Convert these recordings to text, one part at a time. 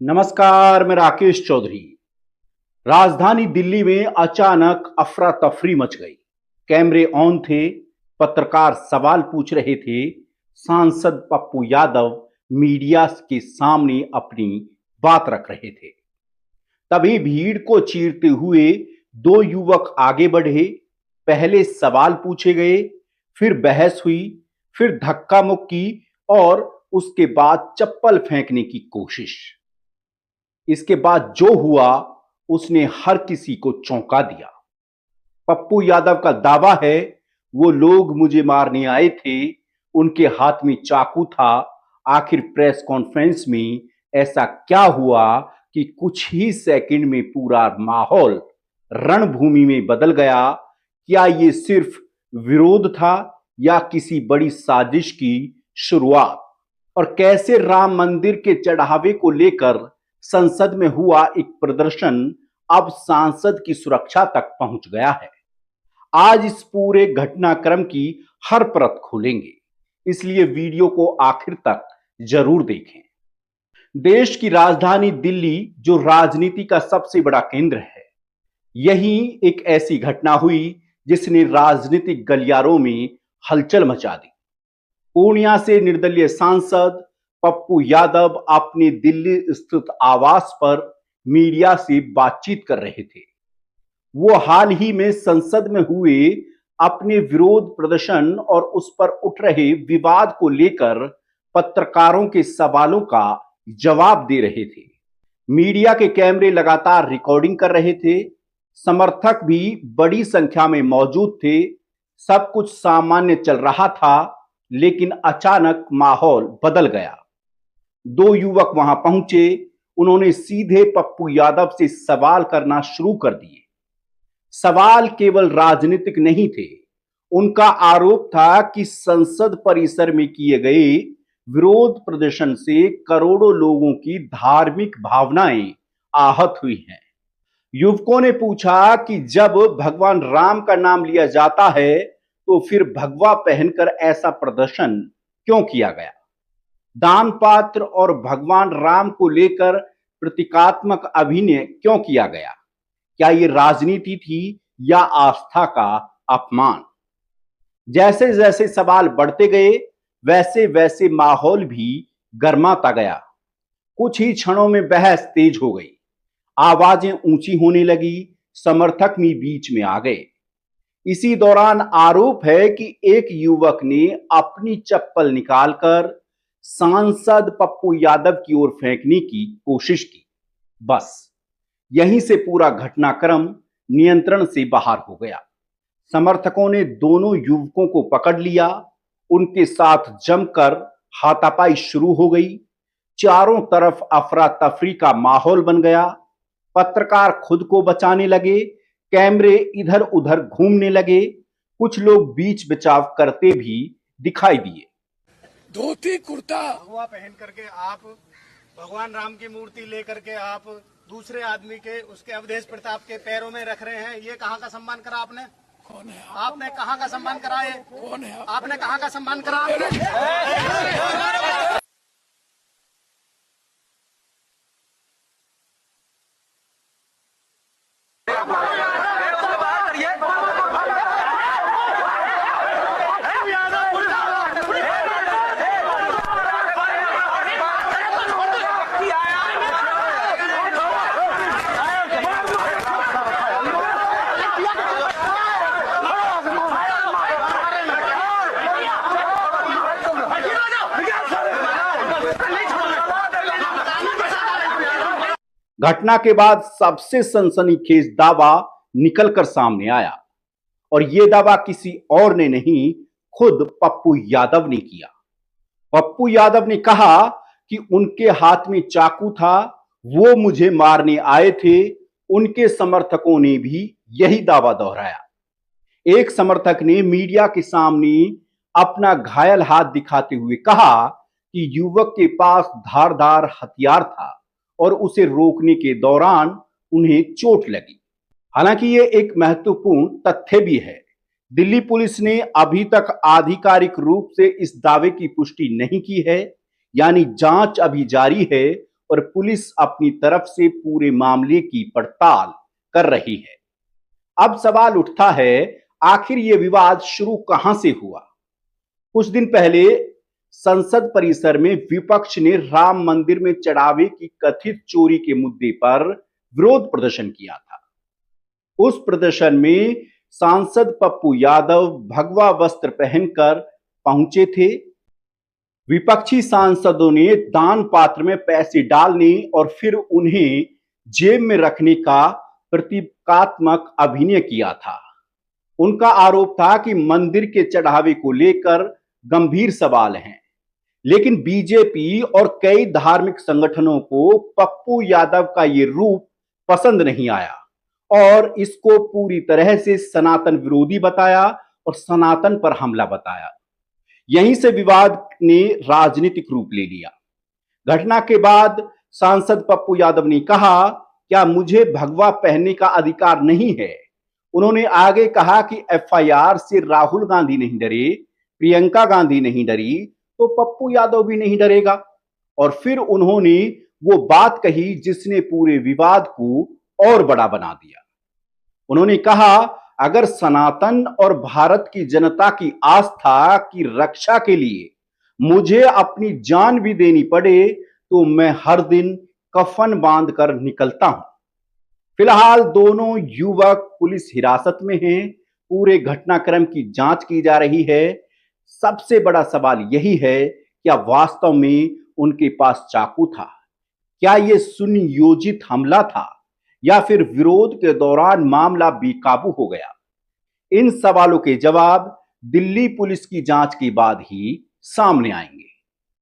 नमस्कार, मैं राकेश चौधरी। राजधानी दिल्ली में अचानक अफरा तफरी मच गई। कैमरे ऑन थे, पत्रकार सवाल पूछ रहे थे, सांसद पप्पू यादव मीडिया के सामने अपनी बात रख रहे थे। तभी भीड़ को चीरते हुए दो युवक आगे बढ़े। पहले सवाल पूछे गए, फिर बहस हुई, फिर धक्का मुक्की और उसके बाद चप्पल फेंकने की कोशिश। इसके बाद जो हुआ उसने हर किसी को चौंका दिया। पप्पू यादव का दावा है वो लोग मुझे मारने आए थे, उनके हाथ में चाकू था। आखिर प्रेस कॉन्फ्रेंस में ऐसा क्या हुआ कि कुछ ही सेकंड में पूरा माहौल रणभूमि में बदल गया? क्या ये सिर्फ विरोध था या किसी बड़ी साजिश की शुरुआत? और कैसे राम मंदिर के चढ़ावे को लेकर संसद में हुआ एक प्रदर्शन अब सांसद की सुरक्षा तक पहुंच गया है। आज इस पूरे घटनाक्रम की हर परत खोलेंगे, इसलिए वीडियो को आखिर तक जरूर देखें। देश की राजधानी दिल्ली जो राजनीति का सबसे बड़ा केंद्र है, यही एक ऐसी घटना हुई जिसने राजनीतिक गलियारों में हलचल मचा दी। पूर्णिया से निर्दलीय सांसद पप्पू यादव अपने दिल्ली स्थित आवास पर मीडिया से बातचीत कर रहे थे। वो हाल ही में संसद में हुए अपने विरोध प्रदर्शन और उस पर उठ रहे विवाद को लेकर पत्रकारों के सवालों का जवाब दे रहे थे। मीडिया के कैमरे लगातार रिकॉर्डिंग कर रहे थे, समर्थक भी बड़ी संख्या में मौजूद थे। सब कुछ सामान्य चल रहा था, लेकिन अचानक माहौल बदल गया। दो युवक वहां पहुंचे, उन्होंने सीधे पप्पू यादव से सवाल करना शुरू कर दिए। सवाल केवल राजनीतिक नहीं थे, उनका आरोप था कि संसद परिसर में किए गए विरोध प्रदर्शन से करोड़ों लोगों की धार्मिक भावनाएं आहत हुई हैं। युवकों ने पूछा कि जब भगवान राम का नाम लिया जाता है तो फिर भगवा पहनकर ऐसा प्रदर्शन क्यों किया गया? दान पात्र और भगवान राम को लेकर प्रतीकात्मक अभिनय क्यों किया गया? क्या ये राजनीति थी या आस्था का अपमान? जैसे जैसे सवाल बढ़ते गए, वैसे वैसे माहौल भी गर्माता गया। कुछ ही क्षणों में बहस तेज हो गई, आवाजें ऊंची होने लगी, समर्थक भी बीच में आ गए। इसी दौरान आरोप है कि एक युवक ने अपनी चप्पल निकालकर सांसद पप्पू यादव की ओर फेंकने की कोशिश की। बस यहीं से पूरा घटनाक्रम नियंत्रण से बाहर हो गया। समर्थकों ने दोनों युवकों को पकड़ लिया, उनके साथ जमकर हाथापाई शुरू हो गई। चारों तरफ अफरा तफरी का माहौल बन गया। पत्रकार खुद को बचाने लगे, कैमरे इधर उधर घूमने लगे, कुछ लोग बीच बचाव करते भी दिखाई दिए। धोती कुर्ता भगवा पहन करके आप भगवान राम की मूर्ति लेकर के आप दूसरे आदमी के उसके अवधेश प्रताप के पैरों में रख रहे हैं। ये कहाँ का सम्मान करा आपने? कौन है? आपने कहाँ का सम्मान करा? ये कौन है? आपने कहाँ का सम्मान करा? घटना के बाद सबसे सनसनीखेज दावा निकलकर सामने आया, और यह दावा किसी और ने नहीं, खुद पप्पू यादव ने किया। पप्पू यादव ने कहा कि उनके हाथ में चाकू था, वो मुझे मारने आए थे। उनके समर्थकों ने भी यही दावा दोहराया। एक समर्थक ने मीडिया के सामने अपना घायल हाथ दिखाते हुए कहा कि युवक के पास धारदार हथियार था और उसे रोकने के दौरान उन्हें चोट लगी। हालांकि ये एक महत्वपूर्ण तथ्य भी है। दिल्ली पुलिस ने अभी तक आधिकारिक रूप से इस दावे की पुष्टि नहीं की है, यानी जांच अभी जारी है और पुलिस अपनी तरफ से पूरे मामले की पड़ताल कर रही है। अब सवाल उठता है, आखिर यह विवाद शुरू कहां से हुआ? कुछ दिन पहले संसद परिसर में विपक्ष ने राम मंदिर में चढ़ावे की कथित चोरी के मुद्दे पर विरोध प्रदर्शन किया था। उस प्रदर्शन में सांसद पप्पू यादव भगवा वस्त्र पहनकर पहुंचे थे। विपक्षी सांसदों ने दान पात्र में पैसे डालने और फिर उन्हें जेब में रखने का प्रतीकात्मक अभिनय किया था। उनका आरोप था कि मंदिर के चढ़ावे को लेकर गंभीर सवाल हैं, लेकिन बीजेपी और कई धार्मिक संगठनों को पप्पू यादव का ये रूप पसंद नहीं आया और इसको पूरी तरह से सनातन विरोधी बताया और सनातन पर हमला बताया। यहीं से विवाद ने राजनीतिक रूप ले लिया। घटना के बाद सांसद पप्पू यादव ने कहा, क्या मुझे भगवा पहनने का अधिकार नहीं है? उन्होंने आगे कहा कि एफआईआर से राहुल गांधी नहीं डरे, प्रियंका गांधी नहीं डरी, तो पप्पू यादव भी नहीं डरेगा। और फिर उन्होंने वो बात कही जिसने पूरे विवाद को और बड़ा बना दिया। उन्होंने कहा, अगर सनातन और भारत की जनता की आस्था की रक्षा के लिए मुझे अपनी जान भी देनी पड़े तो मैं हर दिन कफन बांधकर निकलता हूं। फिलहाल दोनों युवक पुलिस हिरासत में हैं। पूरे घटनाक्रम की जांच की जा रही है। सबसे बड़ा सवाल यही है, क्या वास्तव में उनके पास चाकू था? क्या यह सुनियोजित हमला था या फिर विरोध के दौरान मामला बेकाबू हो गया? इन सवालों के जवाब दिल्ली पुलिस की जांच के बाद ही सामने आएंगे।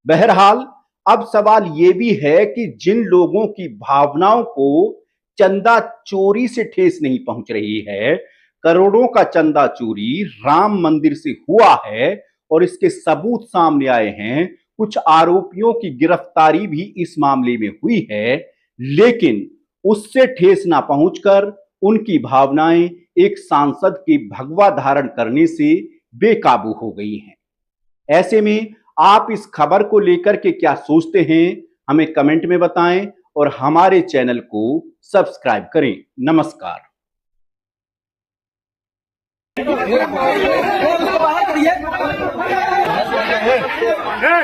बहरहाल अब सवाल यह भी है कि जिन लोगों की भावनाओं को चंदा चोरी से ठेस नहीं पहुंच रही है, करोड़ों का चंदा चोरी राम मंदिर से हुआ है और इसके सबूत सामने आए हैं। कुछ आरोपियों की गिरफ्तारी भी इस मामले में हुई है, लेकिन उससे ठेस ना पहुंचकर उनकी भावनाएं एक सांसद के भगवा धारण करने से बेकाबू हो गई हैं। ऐसे में आप इस खबर को लेकर के क्या सोचते हैं, हमें कमेंट में बताएं और हमारे चैनल को सब्सक्राइब करें। नमस्कार। है।